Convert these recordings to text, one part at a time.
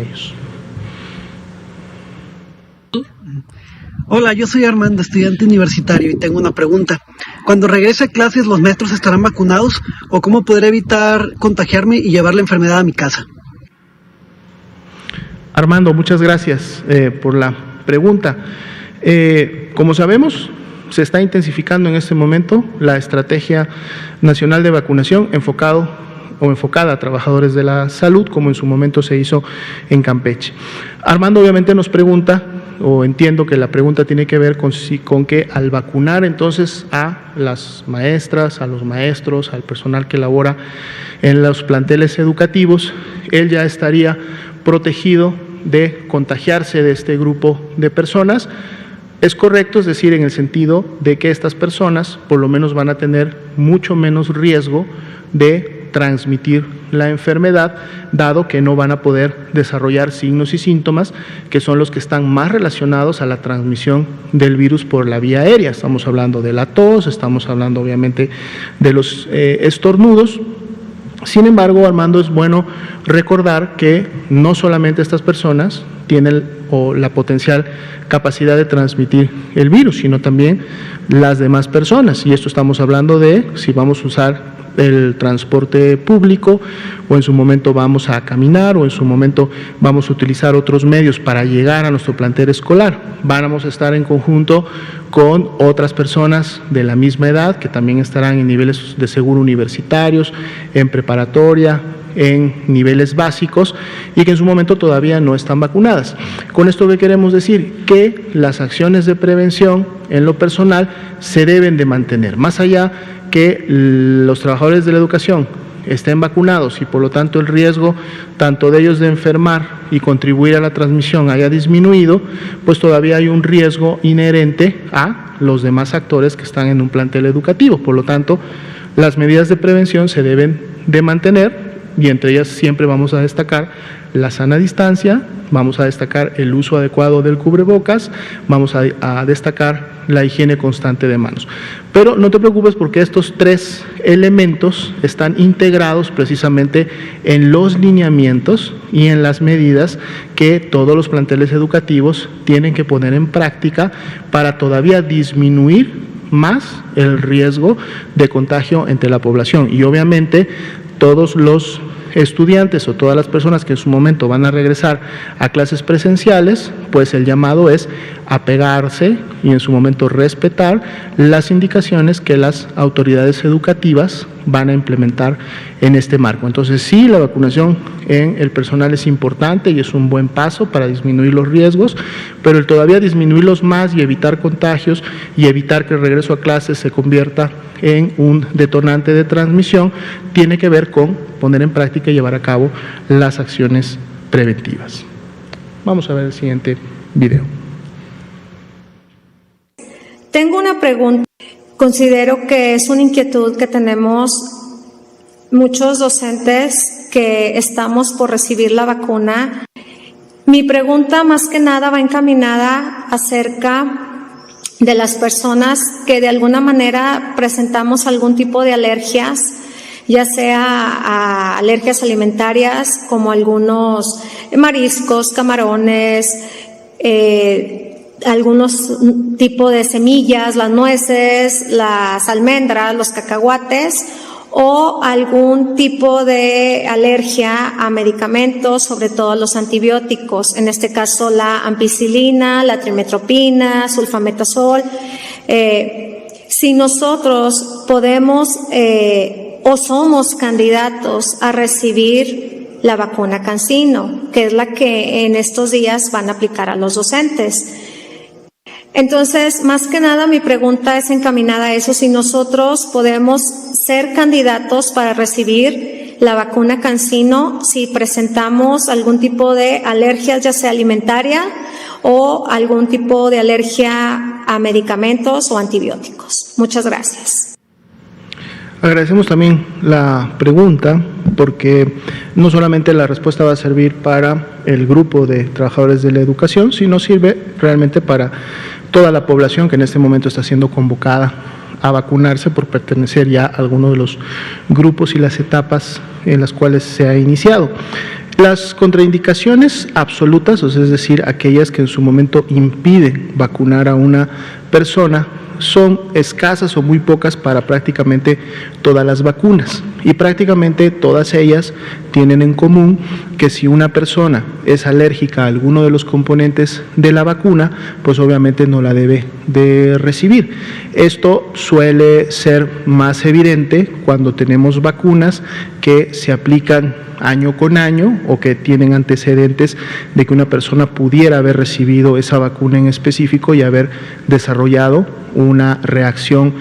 ellos. Hola, yo soy Armando, estudiante universitario, y tengo una pregunta. Cuando regrese a clases, ¿los maestros estarán vacunados? ¿O cómo podré evitar contagiarme y llevar la enfermedad a mi casa? Armando, muchas gracias por la pregunta. Como sabemos, se está intensificando en este momento la Estrategia Nacional de Vacunación enfocada a trabajadores de la salud, como en su momento se hizo en Campeche. Armando obviamente nos pregunta, o entiendo que la pregunta tiene que ver con que al vacunar entonces a las maestras, a los maestros, al personal que labora en los planteles educativos, él ya estaría protegido de contagiarse de este grupo de personas. Es correcto, es decir, en el sentido de que estas personas por lo menos van a tener mucho menos riesgo de transmitir la enfermedad, dado que no van a poder desarrollar signos y síntomas que son los que están más relacionados a la transmisión del virus por la vía aérea. Estamos hablando de la tos, estamos hablando obviamente de los estornudos. Sin embargo, Armando, es bueno recordar que no solamente estas personas tienen la potencial capacidad de transmitir el virus, sino también las demás personas. Y esto estamos hablando de si vamos a usar el transporte público, o en su momento vamos a caminar, o en su momento vamos a utilizar otros medios para llegar a nuestro plantel escolar. Vamos a estar en conjunto con otras personas de la misma edad que también estarán en niveles de seguro universitarios, en preparatoria, en niveles básicos, y que en su momento todavía no están vacunadas. Con esto, ¿qué queremos decir? Que las acciones de prevención en lo personal se deben de mantener, más allá que los trabajadores de la educación estén vacunados y por lo tanto el riesgo tanto de ellos de enfermar y contribuir a la transmisión haya disminuido, pues todavía hay un riesgo inherente a los demás actores que están en un plantel educativo. Por lo tanto, las medidas de prevención se deben de mantener, y entre ellas siempre vamos a destacar la sana distancia, vamos a destacar el uso adecuado del cubrebocas, vamos a destacar la higiene constante de manos. Pero no te preocupes, porque estos tres elementos están integrados precisamente en los lineamientos y en las medidas que todos los planteles educativos tienen que poner en práctica para todavía disminuir más el riesgo de contagio entre la población. Y obviamente todos los estudiantes o todas las personas que en su momento van a regresar a clases presenciales, pues el llamado es apegarse y en su momento respetar las indicaciones que las autoridades educativas van a implementar en este marco. Entonces sí, la vacunación en el personal es importante y es un buen paso para disminuir los riesgos, pero el todavía disminuirlos más y evitar contagios y evitar que el regreso a clases se convierta en un detonante de transmisión tiene que ver con poner en práctica y llevar a cabo las acciones preventivas. Vamos a ver el siguiente video. Tengo una pregunta. Considero que es una inquietud que tenemos muchos docentes que estamos por recibir la vacuna. Mi pregunta más que nada va encaminada acerca de las personas que de alguna manera presentamos algún tipo de alergias, ya sea a alergias alimentarias como algunos mariscos, camarones, algunos tipos de semillas, las nueces, las almendras, los cacahuates, o algún tipo de alergia a medicamentos, sobre todo los antibióticos, en este caso la ampicilina, la trimetopina, sulfametazol. Si nosotros podemos o somos candidatos a recibir la vacuna CanSino, que es la que en estos días van a aplicar a los docentes. Entonces, más que nada, mi pregunta es encaminada a eso, si nosotros podemos ser candidatos para recibir la vacuna CanSino si presentamos algún tipo de alergia, ya sea alimentaria o algún tipo de alergia a medicamentos o antibióticos. Muchas gracias. Agradecemos también la pregunta, porque no solamente la respuesta va a servir para el grupo de trabajadores de la educación, sino sirve realmente para toda la población que en este momento está siendo convocada a vacunarse por pertenecer ya a alguno de los grupos y las etapas en las cuales se ha iniciado. Las contraindicaciones absolutas, o sea, es decir, aquellas que en su momento impiden vacunar a una persona, son escasas o muy pocas para prácticamente todas las vacunas, y prácticamente todas ellas tienen en común que si una persona es alérgica a alguno de los componentes de la vacuna, pues obviamente no la debe de recibir. Esto suele ser más evidente cuando tenemos vacunas que se aplican año con año o que tienen antecedentes de que una persona pudiera haber recibido esa vacuna en específico y haber desarrollado una reacción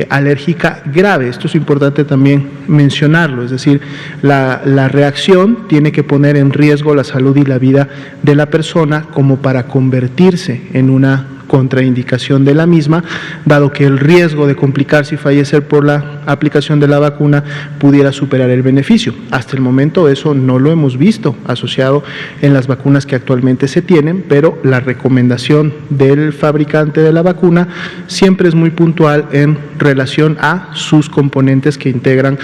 alérgica grave. Esto es importante también mencionarlo, es decir, la reacción tiene que poner en riesgo la salud y la vida de la persona como para convertirse en una contraindicación de la misma, dado que el riesgo de complicarse y fallecer por la aplicación de la vacuna pudiera superar el beneficio. Hasta el momento eso no lo hemos visto asociado en las vacunas que actualmente se tienen, pero la recomendación del fabricante de la vacuna siempre es muy puntual en relación a sus componentes que integran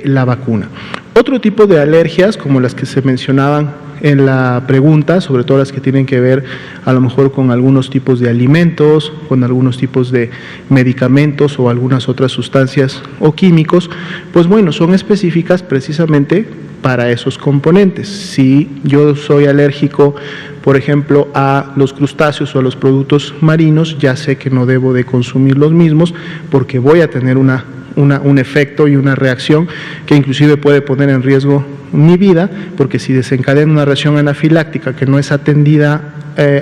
la vacuna. Otro tipo de alergias, como las que se mencionaban en la pregunta, sobre todo las que tienen que ver a lo mejor con algunos tipos de alimentos, con algunos tipos de medicamentos o algunas otras sustancias o químicos, pues bueno, son específicas precisamente para esos componentes. Si yo soy alérgico, por ejemplo, a los crustáceos o a los productos marinos, ya sé que no debo de consumir los mismos porque voy a tener un efecto y una reacción que inclusive puede poner en riesgo mi vida, porque si desencadena una reacción anafiláctica que no es atendida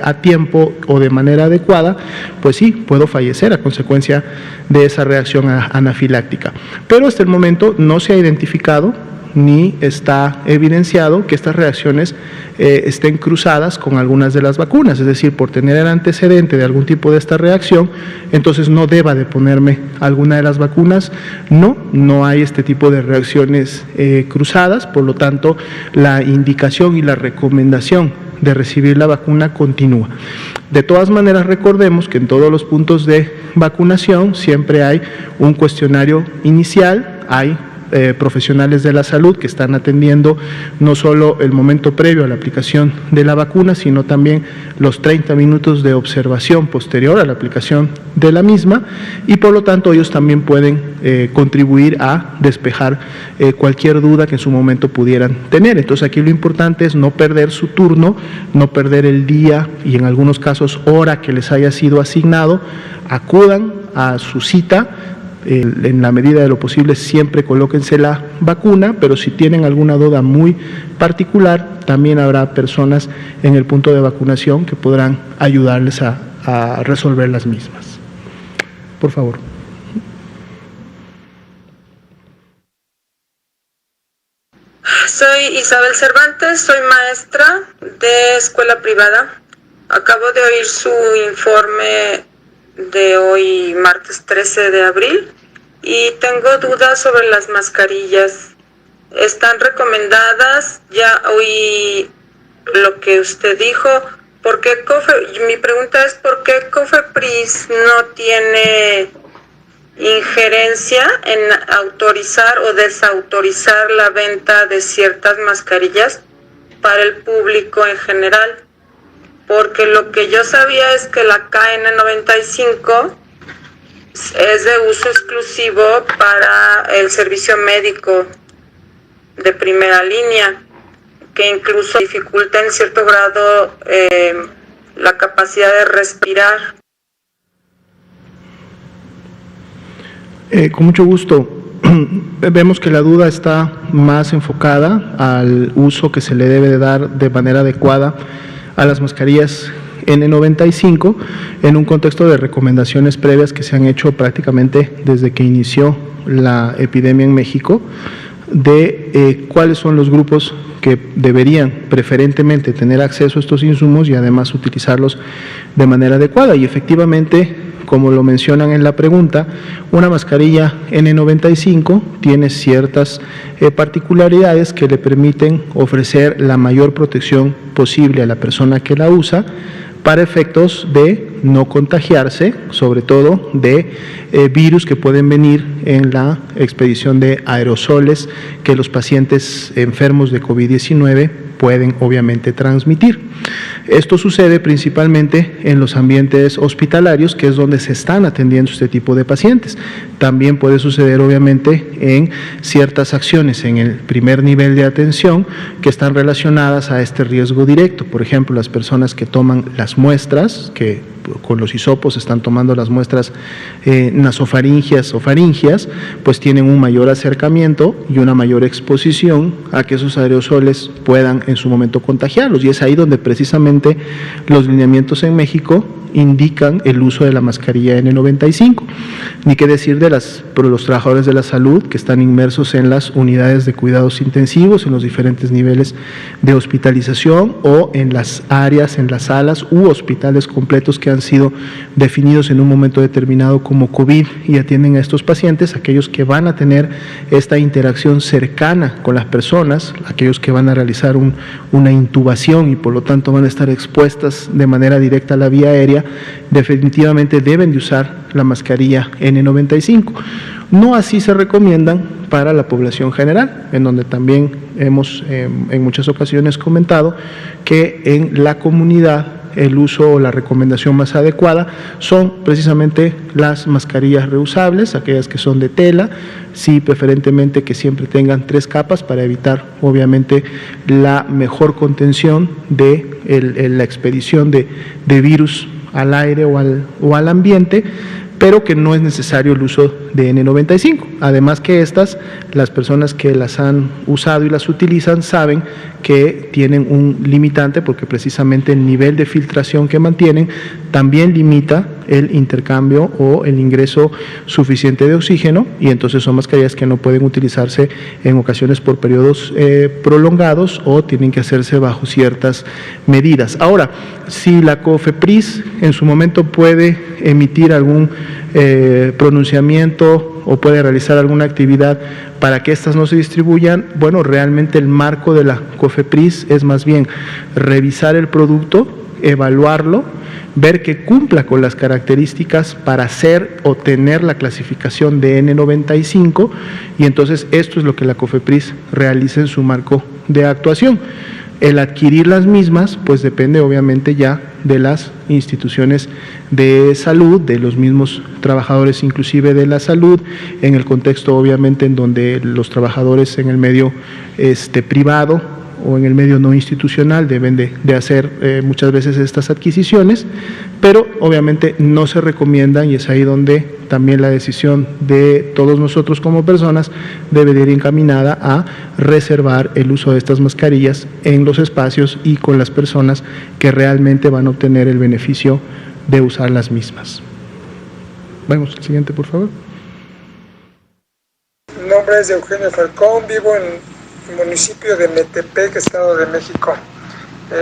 a tiempo o de manera adecuada, pues sí, puedo fallecer a consecuencia de esa reacción anafiláctica. Pero hasta el momento no se ha identificado ni está evidenciado que estas reacciones estén cruzadas con algunas de las vacunas, es decir, por tener el antecedente de algún tipo de esta reacción, entonces no deba de ponerme alguna de las vacunas. No hay este tipo de reacciones cruzadas, por lo tanto, la indicación y la recomendación de recibir la vacuna continúa. De todas maneras, recordemos que en todos los puntos de vacunación siempre hay un cuestionario inicial, hay profesionales de la salud que están atendiendo no solo el momento previo a la aplicación de la vacuna, sino también los 30 minutos de observación posterior a la aplicación de la misma, y por lo tanto ellos también pueden contribuir a despejar cualquier duda que en su momento pudieran tener. Entonces aquí lo importante es no perder su turno, no perder el día y en algunos casos hora que les haya sido asignado, acudan a su cita. En la medida de lo posible siempre colóquense la vacuna, pero si tienen alguna duda muy particular, también habrá personas en el punto de vacunación que podrán ayudarles a resolver las mismas. Por favor. Soy Isabel Cervantes, soy maestra de escuela privada. Acabo de oír su informe de hoy, martes 13 de abril, y tengo dudas sobre las mascarillas. ¿Están recomendadas? Ya oí lo que usted dijo. Mi pregunta es ¿por qué COFEPRIS no tiene injerencia en autorizar o desautorizar la venta de ciertas mascarillas para el público en general? Porque lo que yo sabía es que la KN95 es de uso exclusivo para el servicio médico de primera línea, que incluso dificulta en cierto grado la capacidad de respirar. Con mucho gusto. Vemos que la duda está más enfocada al uso que se le debe de dar de manera adecuada a las mascarillas N95 en un contexto de recomendaciones previas que se han hecho prácticamente desde que inició la epidemia en México, de cuáles son los grupos que deberían preferentemente tener acceso a estos insumos y además utilizarlos de manera adecuada. Y efectivamente, como lo mencionan en la pregunta, una mascarilla N95 tiene ciertas particularidades que le permiten ofrecer la mayor protección posible a la persona que la usa para efectos de no contagiarse, sobre todo de virus que pueden venir en la expedición de aerosoles que los pacientes enfermos de COVID-19 pueden obviamente transmitir. Esto sucede principalmente en los ambientes hospitalarios, que es donde se están atendiendo este tipo de pacientes. También puede suceder obviamente en ciertas acciones en el primer nivel de atención que están relacionadas a este riesgo directo. Por ejemplo, las personas que toman las muestras, que con los hisopos están tomando las muestras nasofaringias o faringias, pues tienen un mayor acercamiento y una mayor exposición a que esos aerosoles puedan en su momento contagiarlos, y es ahí donde precisamente los lineamientos en México indican el uso de la mascarilla N95, ni qué decir de los trabajadores de la salud que están inmersos en las unidades de cuidados intensivos, en los diferentes niveles de hospitalización o en las áreas, en las salas u hospitales completos que han sido definidos en un momento determinado como COVID y atienden a estos pacientes, aquellos que van a tener esta interacción cercana con las personas, aquellos que van a realizar una intubación y por lo tanto van a estar expuestas de manera directa a la vía aérea, definitivamente deben de usar la mascarilla N95. No así se recomiendan para la población general, en donde también hemos en muchas ocasiones comentado que en la comunidad el uso o la recomendación más adecuada son precisamente las mascarillas reusables, aquellas que son de tela, sí, preferentemente que siempre tengan 3 capas para evitar obviamente la mejor contención de la expedición de virus al aire o al ambiente, pero que no es necesario el uso de N95. Además que las personas que las han usado y las utilizan saben que tienen un limitante, porque precisamente el nivel de filtración que mantienen también limita el intercambio o el ingreso suficiente de oxígeno, y entonces son mascarillas que no pueden utilizarse en ocasiones por periodos prolongados o tienen que hacerse bajo ciertas medidas. Ahora, si la COFEPRIS en su momento puede emitir algún pronunciamiento o puede realizar alguna actividad para que estas no se distribuyan, bueno, realmente el marco de la COFEPRIS es más bien revisar el producto, evaluarlo, ver que cumpla con las características para hacer o tener la clasificación de N95, y entonces esto es lo que la COFEPRIS realiza en su marco de actuación. El adquirir las mismas, pues depende obviamente ya de las instituciones de salud, de los mismos trabajadores inclusive de la salud, en el contexto obviamente en donde los trabajadores en el medio privado o en el medio no institucional deben de hacer muchas veces estas adquisiciones, pero obviamente no se recomiendan, y es ahí donde también la decisión de todos nosotros como personas debe de ir encaminada a reservar el uso de estas mascarillas en los espacios y con las personas que realmente van a obtener el beneficio de usar las mismas. Vamos al siguiente, por favor. Mi nombre es Eugenio Falcón, vivo en el municipio de Metepec, Estado de México.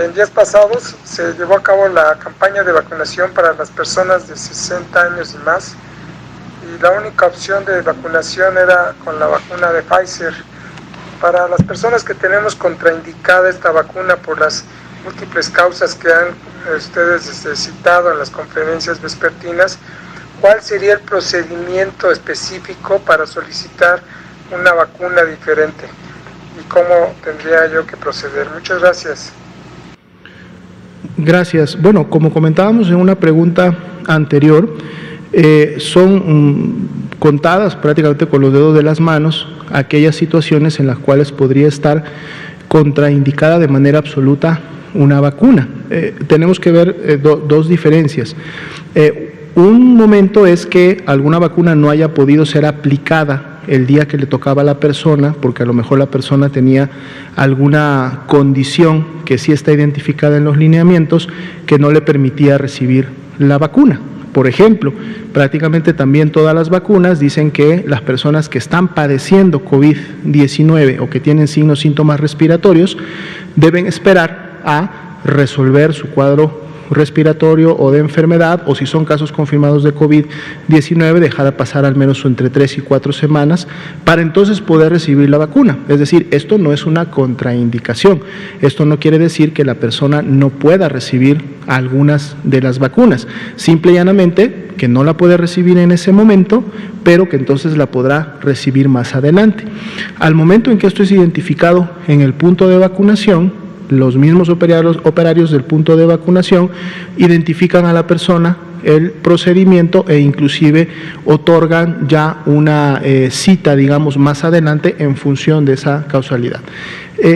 En días pasados se llevó a cabo la campaña de vacunación para las personas de 60 años y más, y la única opción de vacunación era con la vacuna de Pfizer. Para las personas que tenemos contraindicada esta vacuna por las múltiples causas que han ustedes citado en las conferencias vespertinas, ¿cuál sería el procedimiento específico para solicitar una vacuna diferente? ¿Y cómo tendría yo que proceder? Muchas gracias. Gracias. Bueno, como comentábamos en una pregunta anterior, son contadas prácticamente con los dedos de las manos aquellas situaciones en las cuales podría estar contraindicada de manera absoluta una vacuna. Tenemos que ver dos diferencias. Un momento es que alguna vacuna no haya podido ser aplicada el día que le tocaba a la persona, porque a lo mejor la persona tenía alguna condición que sí está identificada en los lineamientos que no le permitía recibir la vacuna. Por ejemplo, prácticamente también todas las vacunas dicen que las personas que están padeciendo COVID-19 o que tienen síntomas respiratorios deben esperar a resolver su cuadro respiratorio o de enfermedad, o si son casos confirmados de COVID-19, dejar pasar al menos entre 3 y 4 semanas para entonces poder recibir la vacuna. Es decir, esto no es una contraindicación. Esto no quiere decir que la persona no pueda recibir algunas de las vacunas. Simple y llanamente que no la puede recibir en ese momento, pero que entonces la podrá recibir más adelante. Al momento en que esto es identificado en el punto de vacunación, los mismos operarios del punto de vacunación identifican a la persona, el procedimiento e inclusive otorgan ya una cita, digamos, más adelante en función de esa causalidad.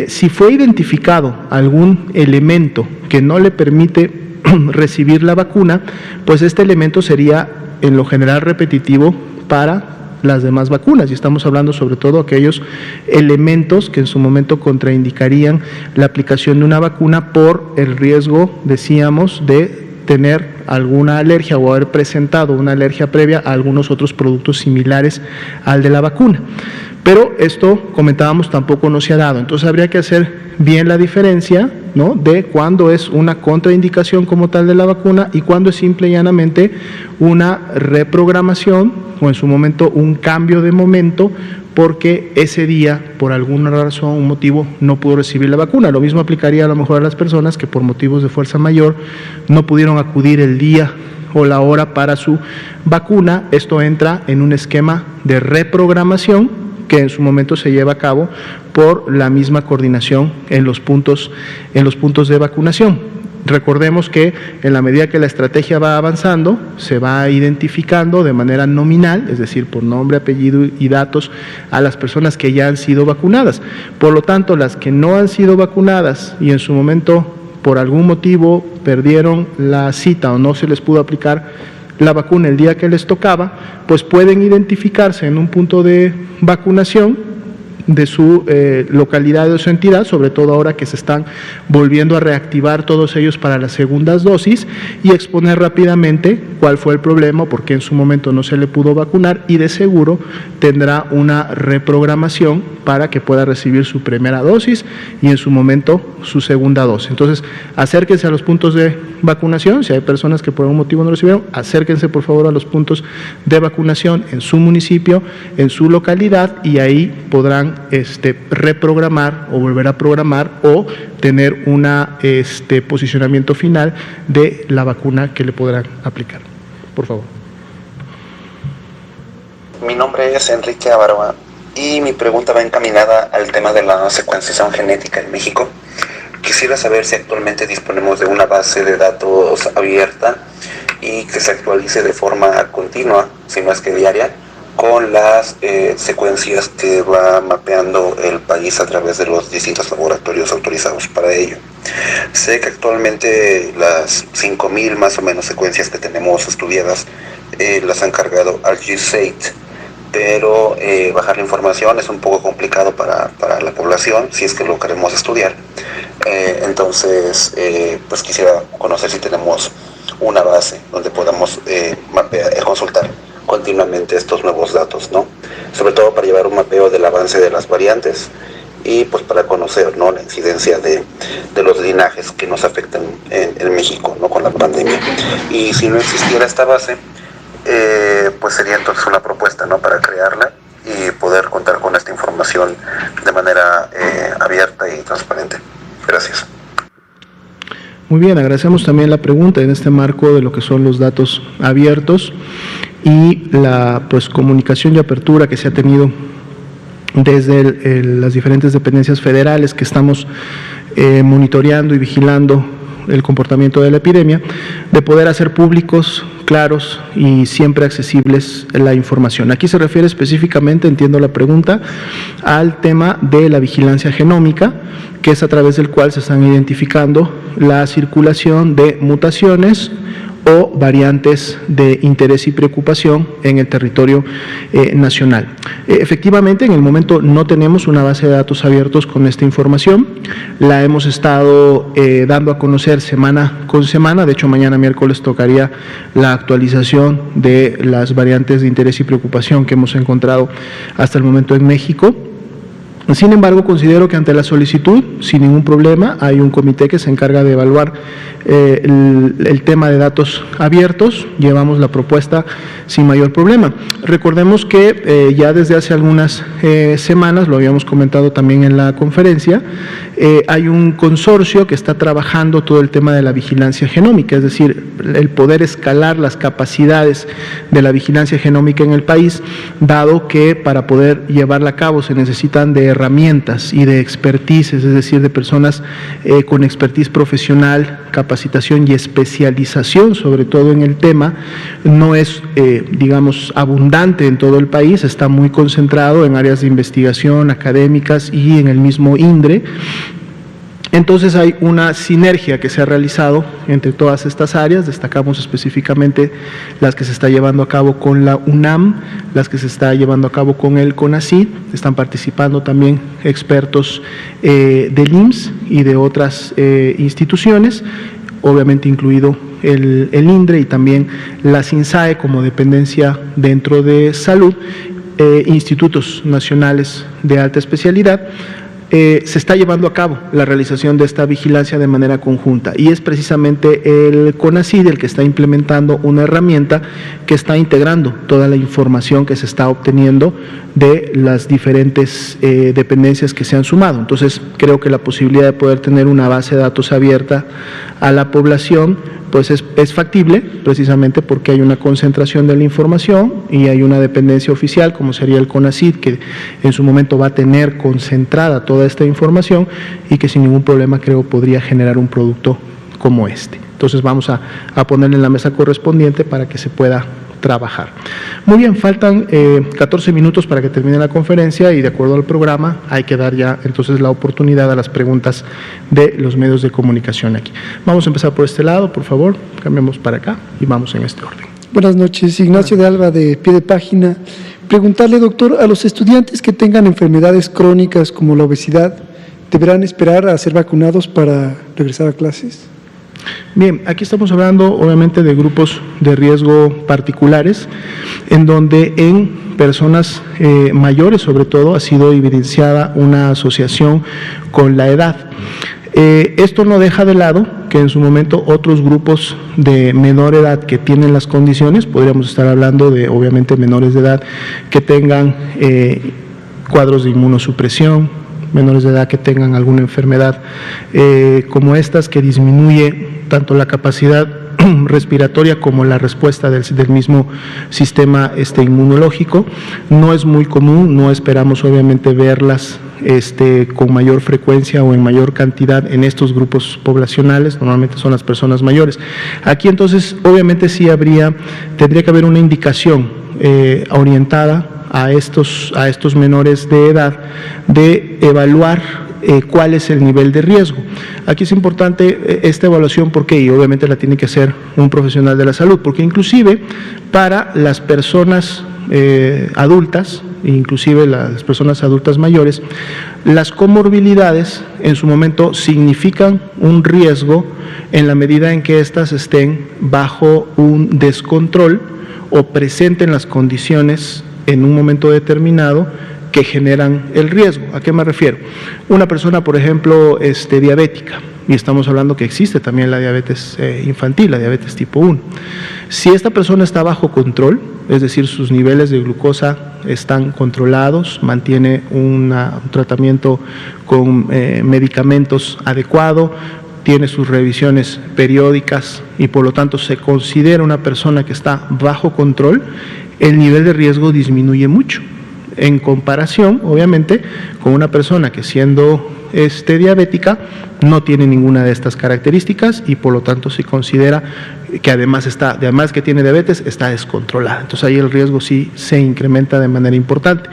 Si fue identificado algún elemento que no le permite recibir la vacuna, pues este elemento sería en lo general repetitivo para las demás vacunas, y estamos hablando sobre todo aquellos elementos que en su momento contraindicarían la aplicación de una vacuna por el riesgo, decíamos, de tener alguna alergia o haber presentado una alergia previa a algunos otros productos similares al de la vacuna. Pero esto, comentábamos, tampoco no se ha dado. Entonces habría que hacer bien la diferencia, ¿no?, de cuándo es una contraindicación como tal de la vacuna y cuándo es simple y llanamente una reprogramación o en su momento un cambio de momento porque ese día, por alguna razón, un motivo, no pudo recibir la vacuna. Lo mismo aplicaría a lo mejor a las personas que por motivos de fuerza mayor no pudieron acudir el día o la hora para su vacuna. Esto entra en un esquema de reprogramación que en su momento se lleva a cabo por la misma coordinación en los puntos de vacunación. Recordemos que en la medida que la estrategia va avanzando, se va identificando de manera nominal, es decir, por nombre, apellido y datos, a las personas que ya han sido vacunadas. Por lo tanto, las que no han sido vacunadas y en su momento por algún motivo perdieron la cita o no se les pudo aplicar la vacuna el día que les tocaba, pues pueden identificarse en un punto de vacunación de su localidad, de su entidad, sobre todo ahora que se están volviendo a reactivar todos ellos para las segundas dosis, y exponer rápidamente cuál fue el problema, por qué en su momento no se le pudo vacunar, y de seguro tendrá una reprogramación para que pueda recibir su primera dosis y en su momento su segunda dosis. Entonces, acérquense a los puntos de vacunación. Si hay personas que por algún motivo no recibieron, acérquense por favor a los puntos de vacunación en su municipio, en su localidad, y ahí podrán reprogramar o volver a programar o tener un posicionamiento final de la vacuna que le podrán aplicar. Por favor. Mi nombre es Enrique Avaroa y mi pregunta va encaminada al tema de la secuenciación genética en México. Quisiera saber si actualmente disponemos de una base de datos abierta y que se actualice de forma continua, si no es que diaria, con las secuencias que va mapeando el país a través de los distintos laboratorios autorizados para ello. Sé que actualmente las 5.000 más o menos secuencias que tenemos estudiadas las han cargado al GSAID, pero bajar la información es un poco complicado para la población si es que lo queremos estudiar. Entonces, pues quisiera conocer si tenemos una base donde podamos consultar continuamente estos nuevos datos, ¿no? Sobre todo para llevar un mapeo del avance de las variantes y pues para conocer, ¿no?, la incidencia de los linajes que nos afectan en México, ¿no?, con la pandemia. Y si no existiera esta base, pues sería entonces una propuesta, ¿no?, para crearla y poder contar con esta información de manera abierta y transparente. Gracias. Muy bien, agradecemos también la pregunta en este marco de lo que son los datos abiertos y la comunicación y apertura que se ha tenido desde las diferentes dependencias federales que estamos monitoreando y vigilando el comportamiento de la epidemia, de poder hacer públicos, claros y siempre accesibles la información. Aquí se refiere específicamente, entiendo la pregunta, al tema de la vigilancia genómica, que es a través del cual se están identificando la circulación de mutaciones o variantes de interés y preocupación en el territorio nacional. Efectivamente, en el momento no tenemos una base de datos abiertos con esta información. La hemos estado dando a conocer semana con semana. De hecho, mañana miércoles tocaría la actualización de las variantes de interés y preocupación que hemos encontrado hasta el momento en México. Sin embargo, considero que ante la solicitud, sin ningún problema, hay un comité que se encarga de evaluar el tema de datos abiertos. Llevamos la propuesta sin mayor problema. Recordemos que ya desde hace algunas semanas, lo habíamos comentado también en la conferencia, hay un consorcio que está trabajando todo el tema de la vigilancia genómica, es decir, el poder escalar las capacidades de la vigilancia genómica en el país, dado que para poder llevarla a cabo se necesitan de herramientas y de expertise, es decir, de personas con expertise profesional, capacitación y especialización, sobre todo en el tema. No es, digamos, abundante en todo el país, está muy concentrado en áreas de investigación académicas y en el mismo INDRE. Entonces hay una sinergia que se ha realizado entre todas estas áreas. Destacamos específicamente las que se está llevando a cabo con la UNAM, las que se está llevando a cabo con el CONACYT. Están participando también expertos del IMSS y de otras instituciones, obviamente incluido el INDRE y también la SINSAE como dependencia dentro de salud, institutos nacionales de alta especialidad. Se está llevando a cabo la realización de esta vigilancia de manera conjunta y es precisamente el CONACYT el que está implementando una herramienta que está integrando toda la información que se está obteniendo de las diferentes dependencias que se han sumado. Entonces, creo que la posibilidad de poder tener una base de datos abierta a la población pues es factible, precisamente porque hay una concentración de la información y hay una dependencia oficial, como sería el CONACYT, que en su momento va a tener concentrada toda esta información y que sin ningún problema creo podría generar un producto como este. Entonces vamos a ponerle en la mesa correspondiente para que se pueda trabajar. Muy bien, faltan 14 minutos para que termine la conferencia y de acuerdo al programa hay que dar ya entonces la oportunidad a las preguntas de los medios de comunicación aquí. Vamos a empezar por este lado, por favor, cambiamos para acá y vamos en este orden. Buenas noches, Ignacio de Alba de Pie de Página. Preguntarle, doctor, a los estudiantes que tengan enfermedades crónicas como la obesidad, ¿deberán esperar a ser vacunados para regresar a clases? Bien, aquí estamos hablando obviamente de grupos de riesgo particulares, en donde en personas mayores sobre todo ha sido evidenciada una asociación con la edad. Esto no deja de lado que en su momento otros grupos de menor edad que tienen las condiciones, podríamos estar hablando de obviamente menores de edad que tengan cuadros de inmunosupresión, menores de edad que tengan alguna enfermedad como estas que disminuye tanto la capacidad respiratoria como la respuesta del mismo sistema inmunológico. No es muy común, no esperamos obviamente verlas con mayor frecuencia o en mayor cantidad en estos grupos poblacionales, normalmente son las personas mayores. Aquí entonces obviamente sí tendría que haber una indicación orientada a estos menores de edad de evaluar cuál es el nivel de riesgo. Aquí es importante esta evaluación, ¿por qué? Y obviamente la tiene que hacer un profesional de la salud, porque inclusive para las personas adultas, inclusive las personas adultas mayores, las comorbilidades en su momento significan un riesgo en la medida en que éstas estén bajo un descontrol o presenten las condiciones en un momento determinado que generan el riesgo. ¿A qué me refiero? Una persona, por ejemplo, diabética, y estamos hablando que existe también la diabetes infantil, la diabetes tipo 1. Si esta persona está bajo control, es decir, sus niveles de glucosa están controlados, mantiene un tratamiento con medicamentos adecuado, tiene sus revisiones periódicas y por lo tanto se considera una persona que está bajo control, el nivel de riesgo disminuye mucho, en comparación, obviamente, con una persona que siendo diabética no tiene ninguna de estas características y por lo tanto se considera que además que tiene diabetes, está descontrolada. Entonces ahí el riesgo sí se incrementa de manera importante.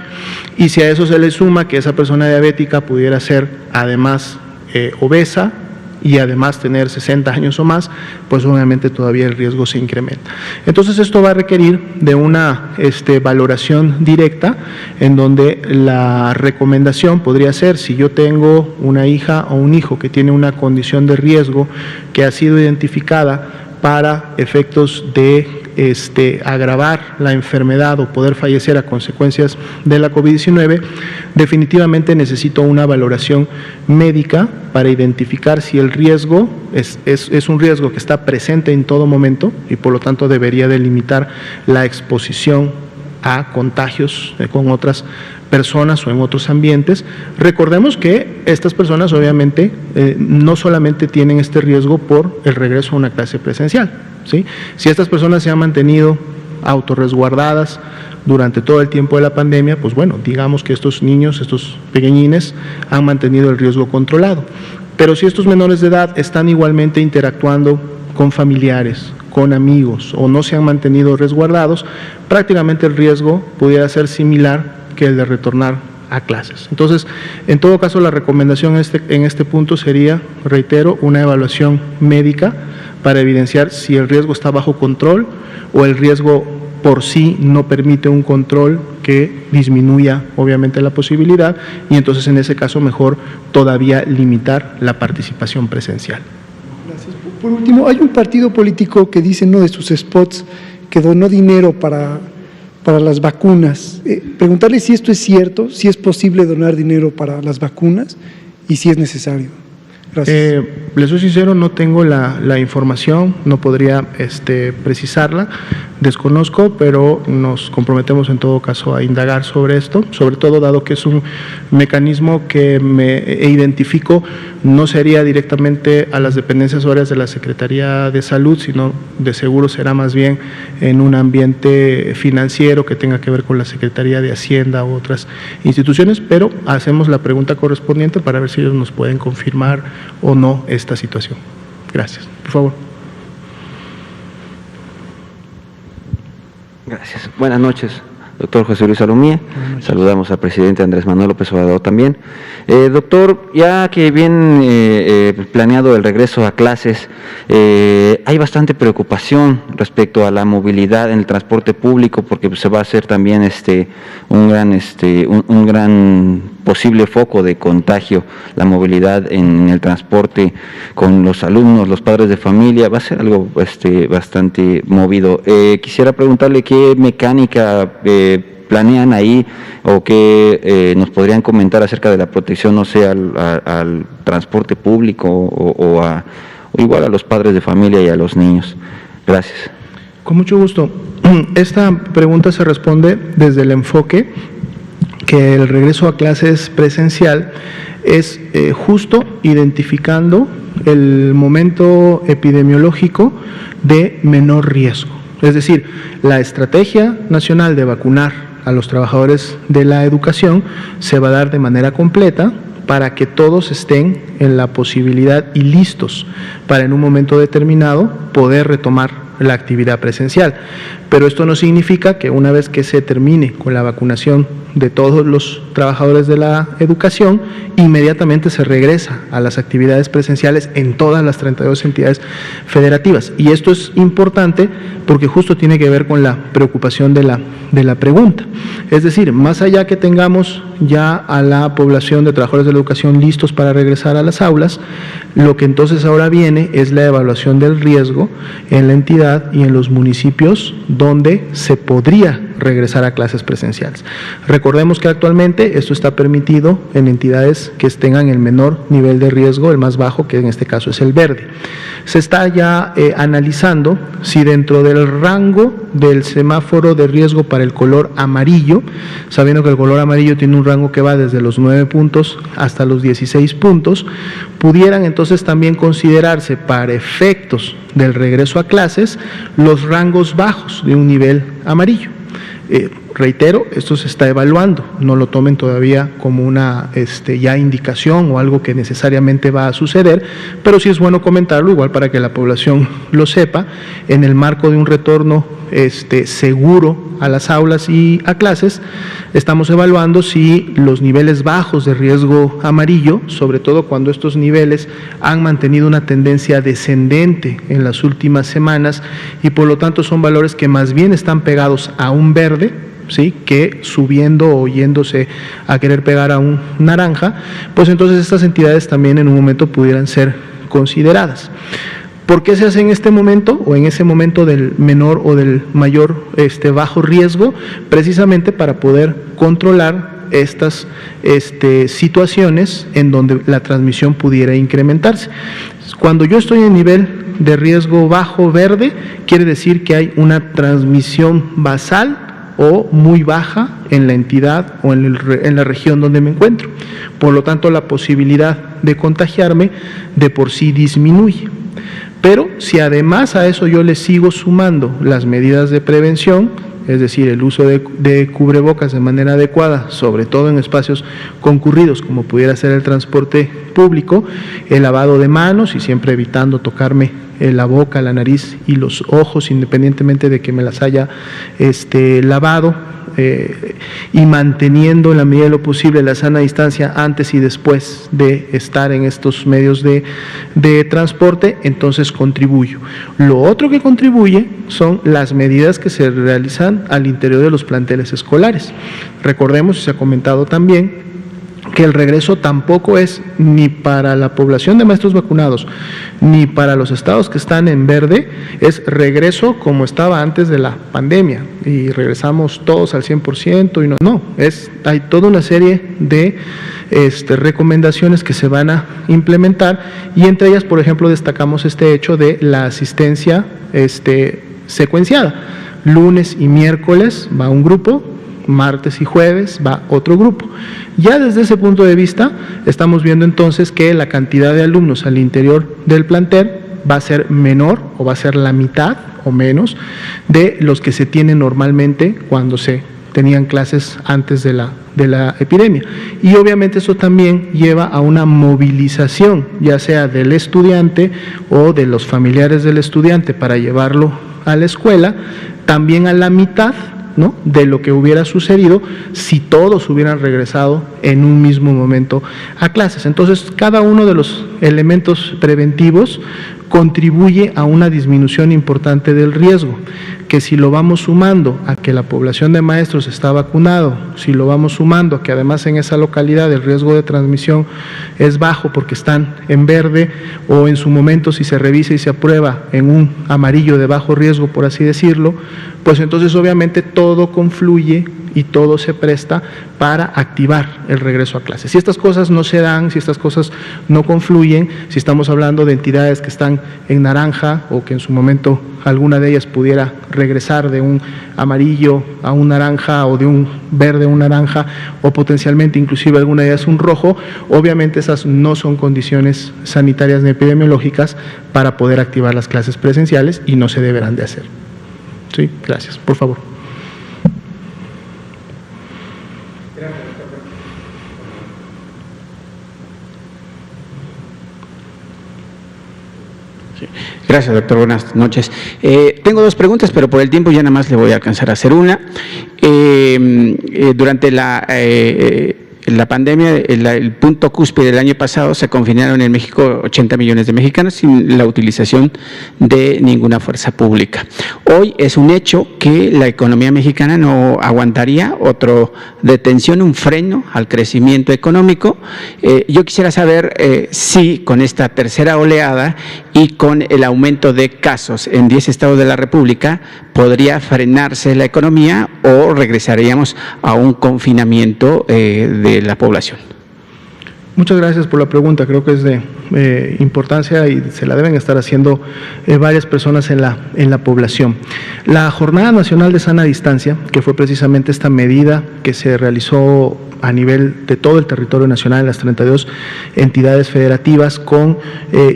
Y si a eso se le suma que esa persona diabética pudiera ser además obesa, y además tener 60 años o más, pues obviamente todavía el riesgo se incrementa. Entonces esto va a requerir de una valoración directa en donde la recomendación podría ser, si yo tengo una hija o un hijo que tiene una condición de riesgo que ha sido identificada para efectos de agravar la enfermedad o poder fallecer a consecuencias de la COVID-19, definitivamente necesito una valoración médica para identificar si el riesgo es un riesgo que está presente en todo momento y por lo tanto debería delimitar la exposición a contagios con otras personas o en otros ambientes. Recordemos que estas personas obviamente no solamente tienen este riesgo por el regreso a una clase presencial, ¿sí? Si estas personas se han mantenido autorresguardadas durante todo el tiempo de la pandemia, pues bueno, digamos que estos niños, estos pequeñines, han mantenido el riesgo controlado. Pero si estos menores de edad están igualmente interactuando con familiares, con amigos o no se han mantenido resguardados, prácticamente el riesgo pudiera ser similar que el de retornar a clases. Entonces, en todo caso, la recomendación en este punto sería, reitero, una evaluación médica para evidenciar si el riesgo está bajo control o el riesgo por sí no permite un control que disminuya obviamente la posibilidad y entonces en ese caso mejor todavía limitar la participación presencial. Gracias. Por último, hay un partido político que dice en uno de sus spots que donó dinero para las vacunas. Preguntarle si esto es cierto, si es posible donar dinero para las vacunas y si es necesario. Gracias. Les soy sincero, no tengo la información, no podría precisarla, desconozco, pero nos comprometemos en todo caso a indagar sobre esto, sobre todo dado que es un mecanismo que me identifico, no sería directamente a las dependencias horarias de la Secretaría de Salud, sino de seguro será más bien en un ambiente financiero que tenga que ver con la Secretaría de Hacienda u otras instituciones, pero hacemos la pregunta correspondiente para ver si ellos nos pueden confirmar o no esta situación. Gracias. Por favor. Gracias. Buenas noches, doctor José Luis Salomía. Saludamos al presidente Andrés Manuel López Obrador también. Doctor, ya que bien planeado el regreso a clases, hay bastante preocupación respecto a la movilidad en el transporte público porque se va a hacer también un gran posible foco de contagio, la movilidad en el transporte con los alumnos, los padres de familia, va a ser algo bastante movido. Quisiera preguntarle qué mecánica planean ahí o qué nos podrían comentar acerca de la protección, no sé, al transporte público o igual a los padres de familia y a los niños. Gracias. Con mucho gusto. Esta pregunta se responde desde el enfoque que el regreso a clases presencial es justo identificando el momento epidemiológico de menor riesgo. Es decir, la Estrategia Nacional de Vacunar a los trabajadores de la educación se va a dar de manera completa para que todos estén en la posibilidad y listos para en un momento determinado poder retomar la actividad presencial. Pero esto no significa que una vez que se termine con la vacunación de todos los trabajadores de la educación, inmediatamente se regresa a las actividades presenciales en todas las 32 entidades federativas. Y esto es importante porque justo tiene que ver con la preocupación de la pregunta. Es decir, más allá que tengamos ya a la población de trabajadores de la educación listos para regresar a las aulas, lo que entonces ahora viene es la evaluación del riesgo en la entidad y en los municipios donde se podría regresar a clases presenciales. Recordemos que actualmente esto está permitido en entidades que tengan el menor nivel de riesgo, el más bajo, que en este caso es el verde. Se está ya analizando si dentro del rango del semáforo de riesgo para el color amarillo, sabiendo que el color amarillo tiene un rango que va desde los 9 puntos hasta los 16 puntos, pudieran entonces también considerarse para efectos del regreso a clases los rangos bajos de un nivel amarillo. Reitero, esto se está evaluando, no lo tomen todavía como una ya indicación o algo que necesariamente va a suceder, pero sí es bueno comentarlo, igual para que la población lo sepa, en el marco de un retorno seguro a las aulas y a clases, estamos evaluando si los niveles bajos de riesgo amarillo, sobre todo cuando estos niveles han mantenido una tendencia descendente en las últimas semanas y por lo tanto son valores que más bien están pegados a un verde, ¿sí?, que subiendo o yéndose a querer pegar a un naranja, pues entonces estas entidades también en un momento pudieran ser consideradas. ¿Por qué se hace en este momento o en ese momento del menor o del mayor bajo riesgo? Precisamente para poder controlar estas situaciones en donde la transmisión pudiera incrementarse. Cuando yo estoy en nivel de riesgo bajo verde, quiere decir que hay una transmisión basal o muy baja en la entidad o en la región donde me encuentro. Por lo tanto, la posibilidad de contagiarme de por sí disminuye. Pero si además a eso yo le sigo sumando las medidas de prevención, es decir, el uso de cubrebocas de manera adecuada, sobre todo en espacios concurridos como pudiera ser el transporte público, el lavado de manos y siempre evitando tocarme la boca, la nariz y los ojos, independientemente de que me las haya lavado, y manteniendo en la medida de lo posible la sana distancia antes y después de estar en estos medios de transporte, entonces contribuyo. Lo otro que contribuye son las medidas que se realizan al interior de los planteles escolares. Recordemos, y se ha comentado también, que el regreso tampoco es ni para la población de maestros vacunados, ni para los estados que están en verde, es regreso como estaba antes de la pandemia, y regresamos todos al 100%, y no, hay toda una serie de recomendaciones que se van a implementar, y entre ellas, por ejemplo, destacamos este hecho de la asistencia secuenciada. Lunes y miércoles va un grupo, martes y jueves va otro grupo. Ya desde ese punto de vista estamos viendo entonces que la cantidad de alumnos al interior del plantel va a ser menor o va a ser la mitad o menos de los que se tienen normalmente cuando se tenían clases antes de la epidemia. Y obviamente eso también lleva a una movilización, ya sea del estudiante o de los familiares del estudiante para llevarlo a la escuela, también a la mitad, ¿no?, de lo que hubiera sucedido si todos hubieran regresado en un mismo momento a clases. Entonces, cada uno de los elementos preventivos contribuye a una disminución importante del riesgo, que si lo vamos sumando a que la población de maestros está vacunado, si lo vamos sumando a que además en esa localidad el riesgo de transmisión es bajo porque están en verde, o en su momento si se revisa y se aprueba en un amarillo de bajo riesgo, por así decirlo, pues entonces obviamente todo confluye y todo se presta para activar el regreso a clases. Si estas cosas no se dan, si estas cosas no confluyen, si estamos hablando de entidades que están en naranja o que en su momento alguna de ellas pudiera regresar de un amarillo a un naranja o de un verde a un naranja, o potencialmente inclusive alguna de ellas un rojo, obviamente esas no son condiciones sanitarias ni epidemiológicas para poder activar las clases presenciales y no se deberán de hacer. Sí, gracias. Por favor. Gracias, doctor. Buenas noches. Tengo dos preguntas, pero por el tiempo ya nada más le voy a alcanzar a hacer una. Durante la pandemia, el punto cúspide del año pasado, se confinaron en México 80 millones de mexicanos sin la utilización de ninguna fuerza pública. Hoy es un hecho que la economía mexicana no aguantaría otra detención, un freno al crecimiento económico. Yo quisiera saber si con esta tercera oleada y con el aumento de casos en 10 estados de la República podría frenarse la economía o regresaríamos a un confinamiento de la población. Muchas gracias por la pregunta. Creo que es de importancia y se la deben estar haciendo varias personas en la población. La Jornada Nacional de Sana Distancia, que fue precisamente esta medida que se realizó a nivel de todo el territorio nacional en las 32 entidades federativas, con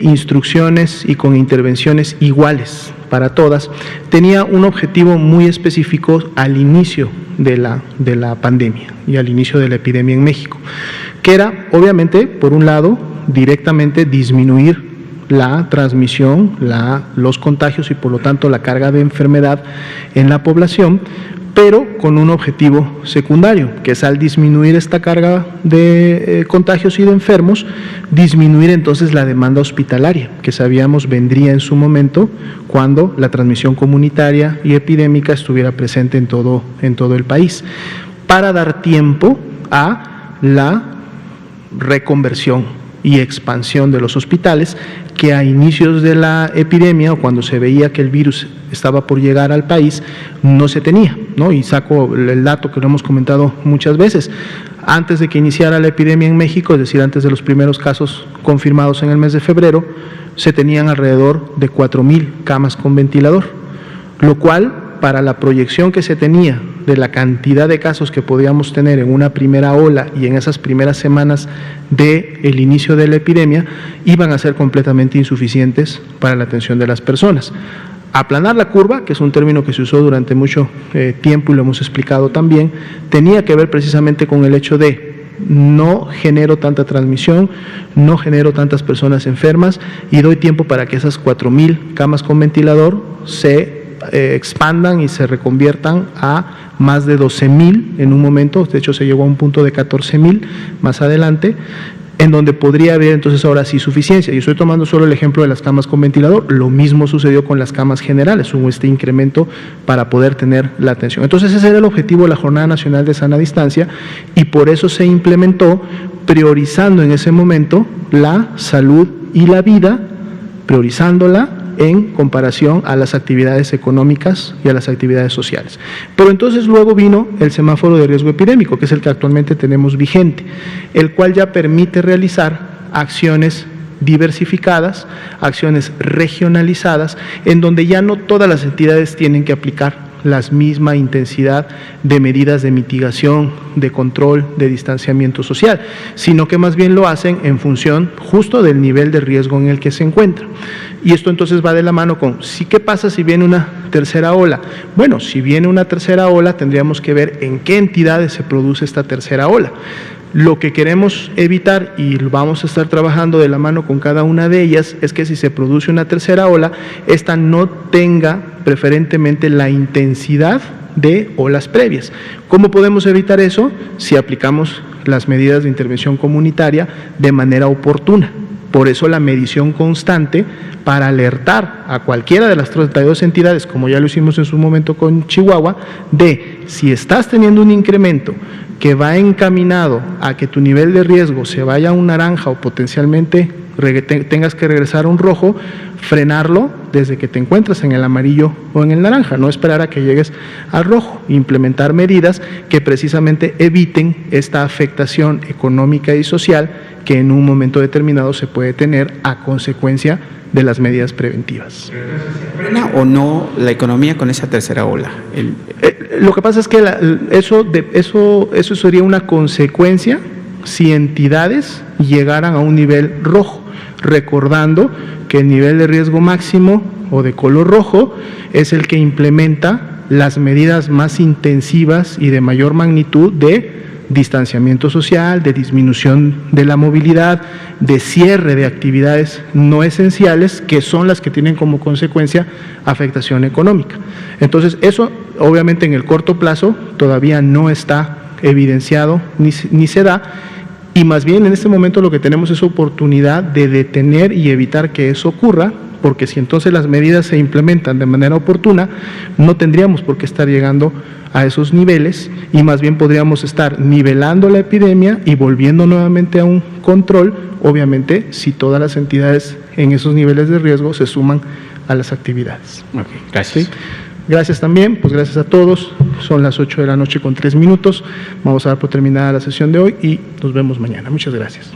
instrucciones y con intervenciones iguales para todas, tenía un objetivo muy específico al inicio de la pandemia y al inicio de la epidemia en México, que era, obviamente, por un lado, directamente disminuir la transmisión, los contagios y por lo tanto la carga de enfermedad en la población, pero con un objetivo secundario, que es al disminuir esta carga de contagios y de enfermos, disminuir entonces la demanda hospitalaria, que sabíamos vendría en su momento cuando la transmisión comunitaria y epidémica estuviera presente en todo el país, para dar tiempo a la reconversión y expansión de los hospitales, que a inicios de la epidemia o cuando se veía que el virus estaba por llegar al país, no se tenía, ¿no? Y saco el dato que lo hemos comentado muchas veces. Antes de que iniciara la epidemia en México, es decir, antes de los primeros casos confirmados en el mes de febrero, se tenían alrededor de 4,000 camas con ventilador, lo cual, para la proyección que se tenía de la cantidad de casos que podíamos tener en una primera ola y en esas primeras semanas del inicio de la epidemia, iban a ser completamente insuficientes para la atención de las personas. Aplanar la curva, que es un término que se usó durante mucho tiempo y lo hemos explicado también, tenía que ver precisamente con el hecho de no genero tanta transmisión, no genero tantas personas enfermas y doy tiempo para que esas 4,000 camas con ventilador se expandan y se reconviertan a más de 12,000 en un momento. De hecho se llegó a un punto de 14,000 más adelante, en donde podría haber entonces ahora sí suficiencia. Y estoy tomando solo el ejemplo de las camas con ventilador. Lo mismo sucedió con las camas generales, hubo este incremento para poder tener la atención. Entonces ese era el objetivo de la Jornada Nacional de Sana Distancia y por eso se implementó priorizando en ese momento la salud y la vida, priorizándola en comparación a las actividades económicas y a las actividades sociales. Pero entonces luego vino el semáforo de riesgo epidémico, que es el que actualmente tenemos vigente, el cual ya permite realizar acciones diversificadas, acciones regionalizadas, en donde ya no todas las entidades tienen que aplicar la misma intensidad de medidas de mitigación, de control, de distanciamiento social, sino que más bien lo hacen en función justo del nivel de riesgo en el que se encuentra. Y esto entonces va de la mano con, ¿qué pasa si viene una tercera ola? Bueno, si viene una tercera ola, tendríamos que ver en qué entidades se produce esta tercera ola. Lo que queremos evitar, y vamos a estar trabajando de la mano con cada una de ellas, es que si se produce una tercera ola, esta no tenga preferentemente la intensidad de olas previas. ¿Cómo podemos evitar eso? Si aplicamos las medidas de intervención comunitaria de manera oportuna. Por eso la medición constante para alertar a cualquiera de las 32 entidades, como ya lo hicimos en su momento con Chihuahua, de si estás teniendo un incremento que va encaminado a que tu nivel de riesgo se vaya a un naranja o potencialmente tengas que regresar a un rojo, frenarlo desde que te encuentras en el amarillo o en el naranja, no esperar a que llegues al rojo, implementar medidas que precisamente eviten esta afectación económica y social que en un momento determinado se puede tener a consecuencia de las medidas preventivas. ¿Frena o no la economía con esa tercera ola? Lo que pasa es que eso sería una consecuencia si entidades llegaran a un nivel rojo, recordando que el nivel de riesgo máximo o de color rojo es el que implementa las medidas más intensivas y de mayor magnitud de distanciamiento social, de disminución de la movilidad, de cierre de actividades no esenciales, que son las que tienen como consecuencia afectación económica. Entonces, eso obviamente en el corto plazo todavía no está evidenciado ni se da, y más bien en este momento lo que tenemos es oportunidad de detener y evitar que eso ocurra, porque si entonces las medidas se implementan de manera oportuna, no tendríamos por qué estar llegando a esos niveles y más bien podríamos estar nivelando la epidemia y volviendo nuevamente a un control, obviamente si todas las entidades en esos niveles de riesgo se suman a las actividades. Ok, gracias. ¿Sí? Gracias también, pues gracias a todos, son las 8 de la noche con 3 minutos, vamos a dar por terminada la sesión de hoy y nos vemos mañana. Muchas gracias.